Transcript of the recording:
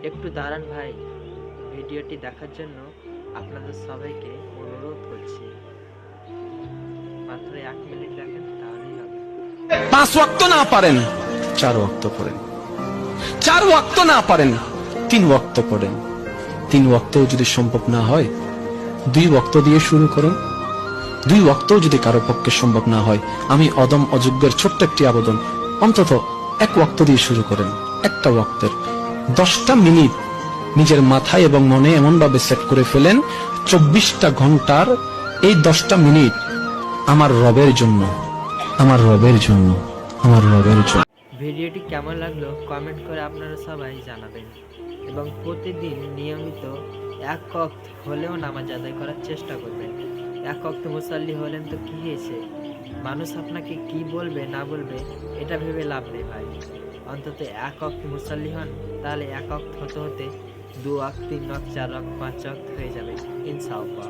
একটু দাঁড়ান ভাই, ভিডিওটি দেখার জন্য আপনাদের সবাইকে অনুরোধ করছি। মাত্র 1 মিনিট দেখেন, তাহলেই হবে। 5 ওয়াক্ত না পারেন 4 ওয়াক্ত পড়েন, 4 ওয়াক্ত না পারেন 3 ওয়াক্ত পড়েন, 3 ওয়াক্তও যদি সম্ভব না হয় 2 ওয়াক্ত দিয়ে শুরু করুন। 2 ওয়াক্তও যদি কারো পক্ষে সম্ভব না হয়, আমি অদম অযোগ্যের ছোট্ট একটি আবেদন, অন্তত 1 ওয়াক্ত দিয়ে শুরু করেন। একটা ওয়াক্তের 10টা মিনিট নিজের মাথায় এবং মনে এমন ভাবে সেট করে ফেলেন, 24টা ঘন্টার এই 10টা মিনিট আমার রবের জন্য, আমার রবের জন্য, আমার রবের জন্য। ভিডিওটি কেমন লাগলো কমেন্ট করে আপনারা সবাই জানাবেন, এবং প্রতিদিন নিয়মিত 1 ওয়াক্ত হলেও নামাজ আদায় করার চেষ্টা করবেন। 1 ওয়াক্ত মুসাল্লি হলেন তো কি হয়েছে, মানুষ আপনাকে কি বলবে না বলবে এটা ভেবে লাভ নেই ভাই। অন্তত 1 ওয়াক্ত মুসাল্লি হন, তাহলে 1 ওয়াক্ত হতে হতে 2 ওয়াক্ত, 3 ওয়াক্ত, 4 ওয়াক্ত, 5 ওয়াক্ত হয়ে যাবে ইনশাআল্লাহ।